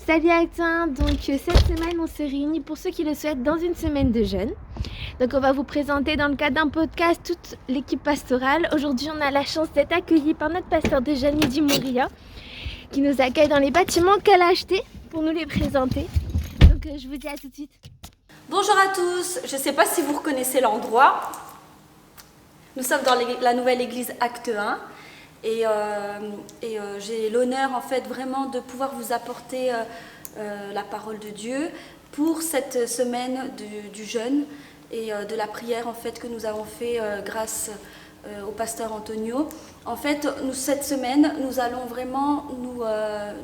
Salut à toi, donc cette semaine on se réunit pour ceux qui le souhaitent dans une semaine de jeûne. Donc on va vous présenter dans le cadre d'un podcast toute l'équipe pastorale. Aujourd'hui on a la chance d'être accueillis par notre pasteur de jeûne Lydie Mouria qui nous accueille dans les bâtiments qu'elle a achetés pour nous les présenter. Donc je vous dis à tout de suite. Bonjour à tous, je ne sais pas si vous reconnaissez l'endroit. Nous sommes dans la nouvelle église Acte 1 et j'ai l'honneur en fait vraiment de pouvoir vous apporter la parole de Dieu pour cette semaine du jeûne et de la prière en fait que nous avons fait grâce au pasteur Antonio. En fait, cette semaine, nous allons vraiment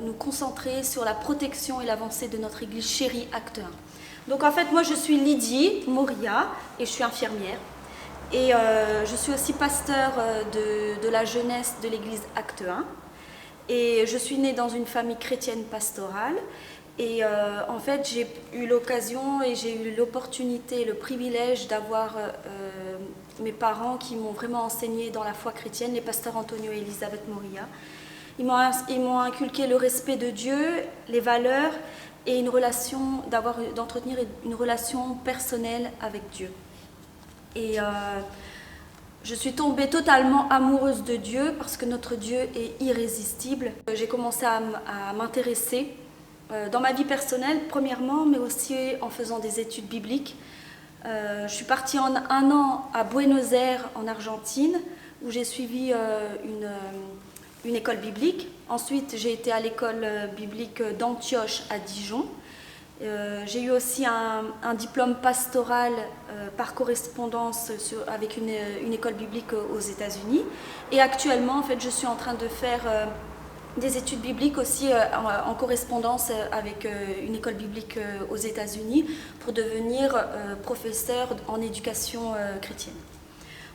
nous concentrer sur la protection et l'avancée de notre église chérie Acte 1. Donc en fait, moi je suis Lydie Mouria et je suis infirmière. Et je suis aussi pasteur de la jeunesse de l'église Acte 1. Et je suis née dans une famille chrétienne pastorale. Et en fait, j'ai eu l'occasion et j'ai eu l'opportunité, le privilège d'avoir mes parents qui m'ont vraiment enseigné dans la foi chrétienne, les pasteurs Antonio et Elisabeth Mouria. Ils m'ont inculqué le respect de Dieu, les valeurs et d'entretenir une relation personnelle avec Dieu. Et je suis tombée totalement amoureuse de Dieu parce que notre Dieu est irrésistible. J'ai commencé à m'intéresser dans ma vie personnelle, premièrement, mais aussi en faisant des études bibliques. Je suis partie en un an à Buenos Aires, en Argentine, où j'ai suivi une école biblique. Ensuite, j'ai été à l'école biblique d'Antioche à Dijon. J'ai eu aussi un diplôme pastoral par correspondance avec une école biblique aux États-Unis. Et actuellement, en fait, je suis en train de faire des études bibliques aussi en correspondance avec une école biblique aux États-Unis pour devenir professeur en éducation chrétienne.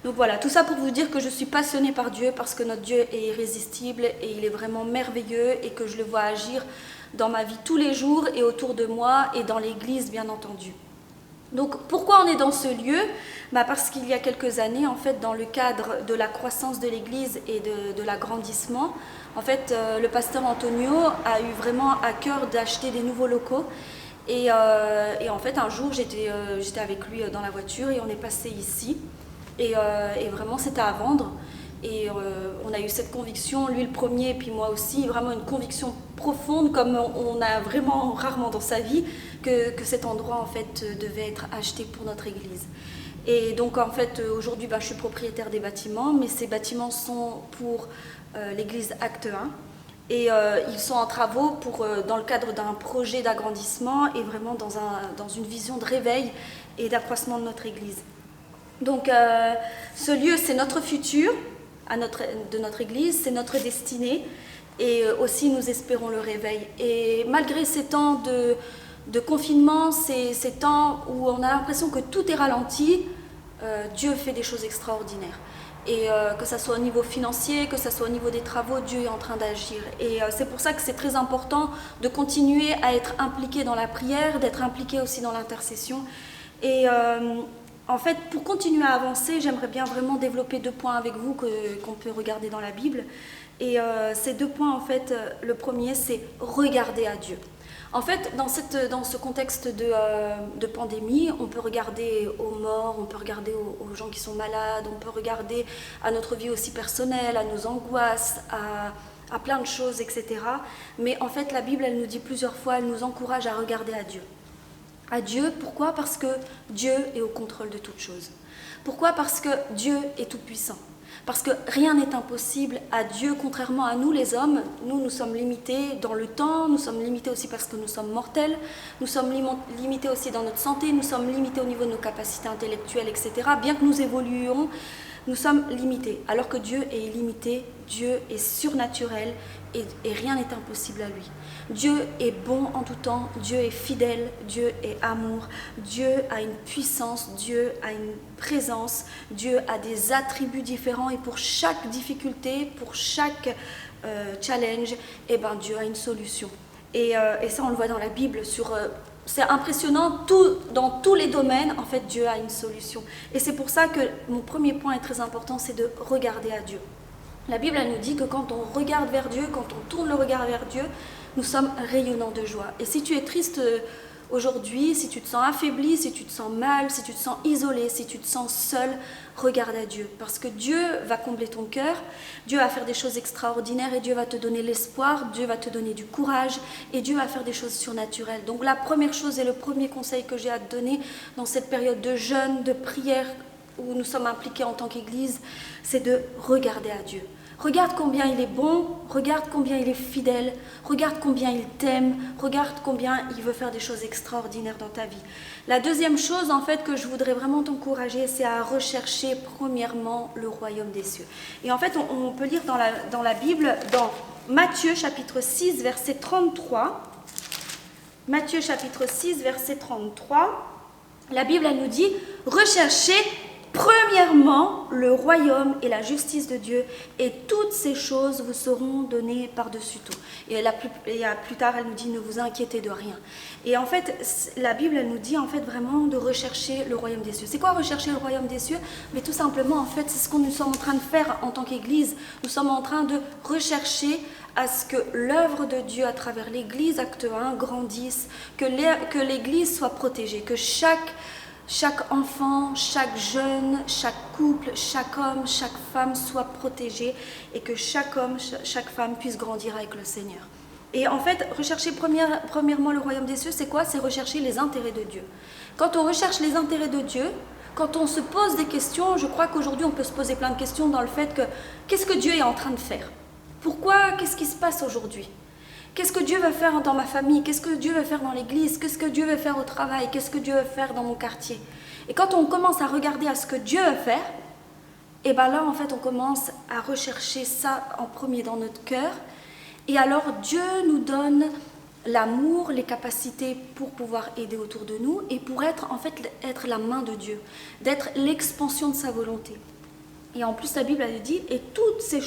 Donc voilà, tout ça pour vous dire que je suis passionnée par Dieu parce que notre Dieu est irrésistible et il est vraiment merveilleux et que je le vois agir dans ma vie tous les jours et autour de moi et dans l'église bien entendu. Donc pourquoi on est dans ce lieu ? Parce qu'il y a quelques années, en fait, dans le cadre de la croissance de l'église et de l'agrandissement, en fait, le pasteur Antonio a eu vraiment à cœur d'acheter des nouveaux locaux. Et en fait, un jour, j'étais avec lui dans la voiture et on est passé ici. Et vraiment, c'était à vendre. Et on a eu cette conviction, lui le premier, puis moi aussi, vraiment une conviction profonde, comme on a vraiment rarement dans sa vie, que cet endroit en fait devait être acheté pour notre église. Et donc en fait aujourd'hui je suis propriétaire des bâtiments, mais ces bâtiments sont pour l'église Acte 1. Et ils sont en travaux dans le cadre d'un projet d'agrandissement et vraiment dans une vision de réveil et d'accroissement de notre église. Donc ce lieu, c'est notre futur de notre église, c'est notre destinée et aussi nous espérons le réveil. Et malgré ces temps de confinement, ces temps où on a l'impression que tout est ralenti, Dieu fait des choses extraordinaires. Et que ce soit au niveau financier, que ce soit au niveau des travaux, Dieu est en train d'agir. Et c'est pour ça que c'est très important de continuer à être impliqué dans la prière, d'être impliqué aussi dans l'intercession. Et en fait, pour continuer à avancer, j'aimerais bien vraiment développer 2 points avec vous qu'on peut regarder dans la Bible. Et ces 2 points, en fait, le premier, c'est regarder à Dieu. En fait, dans ce contexte de pandémie, on peut regarder aux morts, on peut regarder aux gens qui sont malades, on peut regarder à notre vie aussi personnelle, à nos angoisses, à plein de choses, etc. Mais en fait, la Bible, elle nous dit plusieurs fois, elle nous encourage à regarder à Dieu. À Dieu, pourquoi ? Parce que Dieu est au contrôle de toutes choses. Pourquoi ? Parce que Dieu est tout-puissant. Parce que rien n'est impossible à Dieu, contrairement à nous les hommes. Nous sommes limités dans le temps, nous sommes limités aussi parce que nous sommes mortels, nous sommes limités aussi dans notre santé, nous sommes limités au niveau de nos capacités intellectuelles, etc. Bien que nous évoluions, nous sommes limités. Alors que Dieu est illimité, Dieu est surnaturel et rien n'est impossible à lui. Dieu est bon en tout temps, Dieu est fidèle, Dieu est amour, Dieu a une puissance, Dieu a une présence, Dieu a des attributs différents et pour chaque difficulté, pour chaque challenge, Dieu a une solution. Et ça on le voit dans la Bible, c'est impressionnant, dans tous les domaines, en fait Dieu a une solution. Et c'est pour ça que mon premier point est très important, c'est de regarder à Dieu. La Bible, elle nous dit que quand on regarde vers Dieu, quand on tourne le regard vers Dieu, nous sommes rayonnants de joie. Et si tu es triste aujourd'hui, si tu te sens affaibli, si tu te sens mal, si tu te sens isolé, si tu te sens seul, regarde à Dieu. Parce que Dieu va combler ton cœur, Dieu va faire des choses extraordinaires et Dieu va te donner l'espoir, Dieu va te donner du courage et Dieu va faire des choses surnaturelles. Donc la première chose et le premier conseil que j'ai à te donner dans cette période de jeûne, de prière où nous sommes impliqués en tant qu'Église, c'est de regarder à Dieu. Regarde combien il est bon, regarde combien il est fidèle, regarde combien il t'aime, regarde combien il veut faire des choses extraordinaires dans ta vie. La deuxième chose en fait que je voudrais vraiment t'encourager, c'est à rechercher premièrement le royaume des cieux. Et en fait on peut lire dans la Bible, dans Matthieu chapitre 6 verset 33, Matthieu chapitre 6 verset 33, la Bible elle nous dit « Recherchez premièrement le royaume et la justice de Dieu, et toutes ces choses vous seront données par-dessus tout. » Et plus tard, elle nous dit « Ne vous inquiétez de rien. » Et en fait, la Bible, elle nous dit en fait vraiment de rechercher le royaume des cieux. C'est quoi rechercher le royaume des cieux? Mais tout simplement, en fait, c'est ce que nous sommes en train de faire en tant qu'Église. Nous sommes en train de rechercher à ce que l'œuvre de Dieu à travers l'Église, acte 1, grandisse, que l'Église soit protégée, que chaque enfant, chaque jeune, chaque couple, chaque homme, chaque femme soit protégé et que chaque homme, chaque femme puisse grandir avec le Seigneur. Et en fait, rechercher premièrement le royaume des cieux, c'est quoi? C'est rechercher les intérêts de Dieu. Quand on recherche les intérêts de Dieu, quand on se pose des questions, je crois qu'aujourd'hui on peut se poser plein de questions dans le fait que qu'est-ce que Dieu est en train de faire? Pourquoi? Qu'est-ce qui se passe aujourd'hui? Qu'est-ce que Dieu veut faire dans ma famille? Qu'est-ce que Dieu veut faire dans l'église? Qu'est-ce que Dieu veut faire au travail? Qu'est-ce que Dieu veut faire dans mon quartier? Et quand on commence à regarder à ce que Dieu veut faire, et bien là, en fait, on commence à rechercher ça en premier dans notre cœur. Et alors, Dieu nous donne l'amour, les capacités pour pouvoir aider autour de nous et pour être la main de Dieu, d'être l'expansion de sa volonté. Et en plus, la Bible, elle dit, et toutes les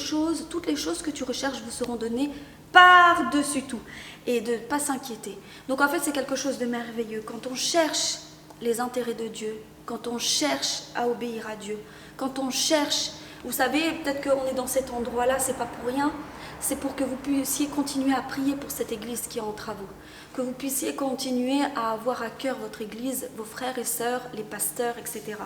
choses que tu recherches vous seront données par-dessus tout, et de ne pas s'inquiéter. Donc en fait, c'est quelque chose de merveilleux. Quand on cherche les intérêts de Dieu, quand on cherche à obéir à Dieu, quand on cherche, vous savez, peut-être qu'on est dans cet endroit-là, c'est pas pour rien, c'est pour que vous puissiez continuer à prier pour cette église qui est en travaux, que vous puissiez continuer à avoir à cœur votre église, vos frères et sœurs, les pasteurs, etc.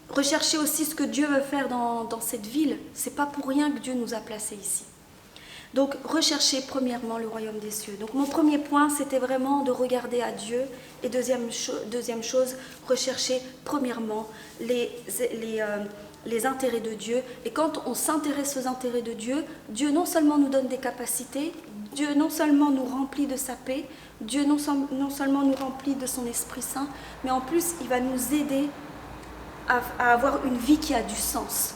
Recherchez aussi ce que Dieu veut faire dans cette ville, c'est pas pour rien que Dieu nous a placés ici. Donc, recherchez premièrement le royaume des cieux. Donc, mon premier point, c'était vraiment de regarder à Dieu. Et deuxième chose, rechercher premièrement les intérêts de Dieu. Et quand on s'intéresse aux intérêts de Dieu, Dieu non seulement nous donne des capacités, Dieu non seulement nous remplit de sa paix, Dieu non seulement nous remplit de son Esprit Saint, mais en plus, il va nous aider à avoir une vie qui a du sens.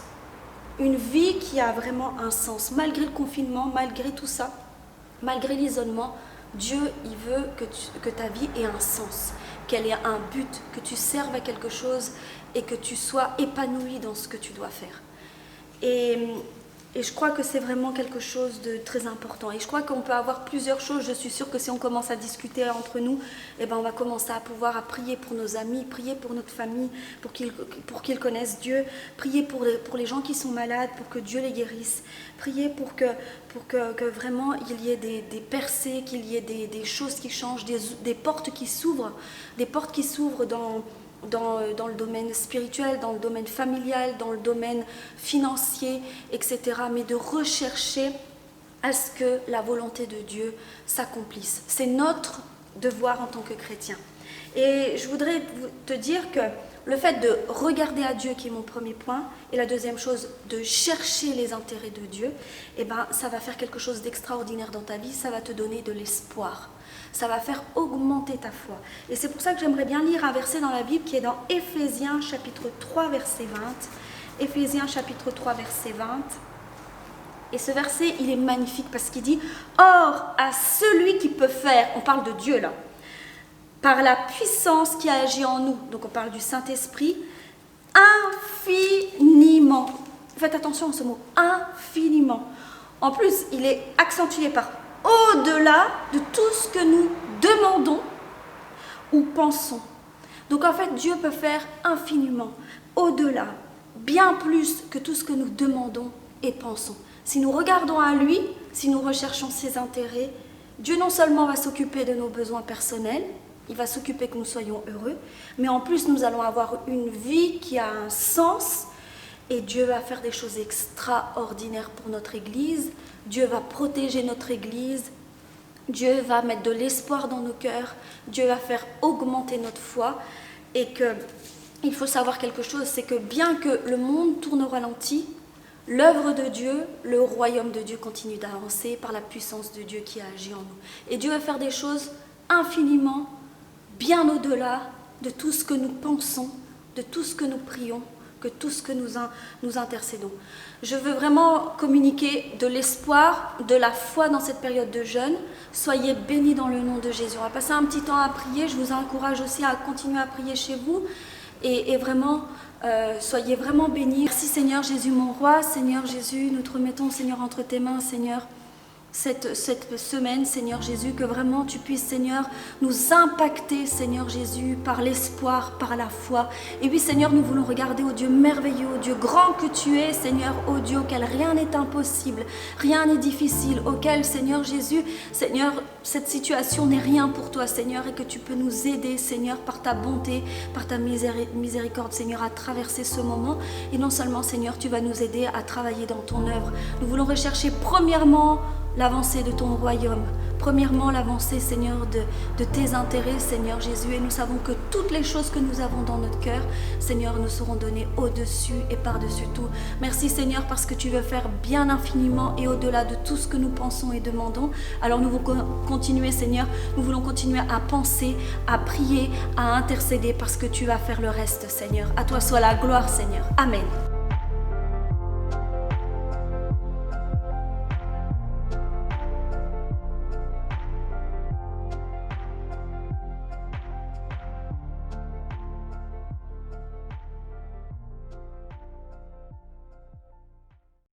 Une vie qui a vraiment un sens. Malgré le confinement, malgré tout ça, malgré l'isolement, Dieu, il veut que ta vie ait un sens, qu'elle ait un but, que tu serves à quelque chose et que tu sois épanoui dans ce que tu dois faire. Et je crois que c'est vraiment quelque chose de très important. Et je crois qu'on peut avoir plusieurs choses. Je suis sûre que si on commence à discuter entre nous, eh ben on va commencer à pouvoir prier pour nos amis, prier pour notre famille, pour qu'ils connaissent Dieu, prier pour les gens qui sont malades, pour que Dieu les guérisse, prier pour que vraiment il y ait des percées, qu'il y ait des choses qui changent, des portes qui s'ouvrent, dans le domaine spirituel, dans le domaine familial, dans le domaine financier, etc. Mais de rechercher à ce que la volonté de Dieu s'accomplisse. C'est notre devoir en tant que chrétien. Et je voudrais te dire que le fait de regarder à Dieu, qui est mon premier point, et la deuxième chose, de chercher les intérêts de Dieu, eh ben, ça va faire quelque chose d'extraordinaire dans ta vie, ça va te donner de l'espoir. Ça va faire augmenter ta foi. Et c'est pour ça que j'aimerais bien lire un verset dans la Bible qui est dans Éphésiens chapitre 3 verset 20. Éphésiens chapitre 3 verset 20. Et ce verset, il est magnifique parce qu'il dit « Or, à celui qui peut faire », on parle de Dieu là, « par la puissance qui agit en nous », donc on parle du Saint-Esprit, « infiniment ». Faites attention à ce mot, « infiniment ». En plus, il est accentué par au-delà de tout ce que nous demandons ou pensons. Donc en fait, Dieu peut faire infiniment, au-delà, bien plus que tout ce que nous demandons et pensons. Si nous regardons à lui, si nous recherchons ses intérêts, Dieu non seulement va s'occuper de nos besoins personnels, il va s'occuper que nous soyons heureux, mais en plus nous allons avoir une vie qui a un sens et Dieu va faire des choses extraordinaires pour notre Église. Dieu va protéger notre Église. Dieu va mettre de l'espoir dans nos cœurs. Dieu va faire augmenter notre foi. Et qu'il faut savoir quelque chose, c'est que bien que le monde tourne au ralenti, l'œuvre de Dieu, le royaume de Dieu continue d'avancer par la puissance de Dieu qui agit en nous. Et Dieu va faire des choses infiniment, bien au-delà de tout ce que nous pensons, de tout ce que nous prions, que tout ce que nous intercédons. Je veux vraiment communiquer de l'espoir, de la foi dans cette période de jeûne. Soyez bénis dans le nom de Jésus. On va passer un petit temps à prier. Je vous encourage aussi à continuer à prier chez vous. Et vraiment, soyez vraiment bénis. Merci Seigneur Jésus, mon roi. Seigneur Jésus, nous te remettons, Seigneur, entre tes mains, Seigneur, cette semaine, Seigneur Jésus, que vraiment tu puisses, Seigneur, nous impacter, Seigneur Jésus, par l'espoir, par la foi. Et oui, Seigneur, nous voulons regarder au Dieu merveilleux, au Dieu grand que tu es, Seigneur, au Dieu auquel rien n'est impossible, rien n'est difficile, auquel, Seigneur Jésus, Seigneur, cette situation n'est rien pour toi, Seigneur, et que tu peux nous aider, Seigneur, par ta bonté, par ta miséricorde, Seigneur, à traverser ce moment. Et non seulement, Seigneur, tu vas nous aider à travailler dans ton œuvre. Nous voulons rechercher premièrement l'avancée de ton royaume, premièrement l'avancée, Seigneur, de tes intérêts, Seigneur Jésus, et nous savons que toutes les choses que nous avons dans notre cœur, Seigneur, nous seront données au-dessus et par-dessus tout. Merci Seigneur parce que tu veux faire bien infiniment et au-delà de tout ce que nous pensons et demandons. Alors nous voulons continuer, Seigneur, nous voulons continuer à penser, à prier, à intercéder parce que tu vas faire le reste, Seigneur. À toi soit la gloire, Seigneur. Amen.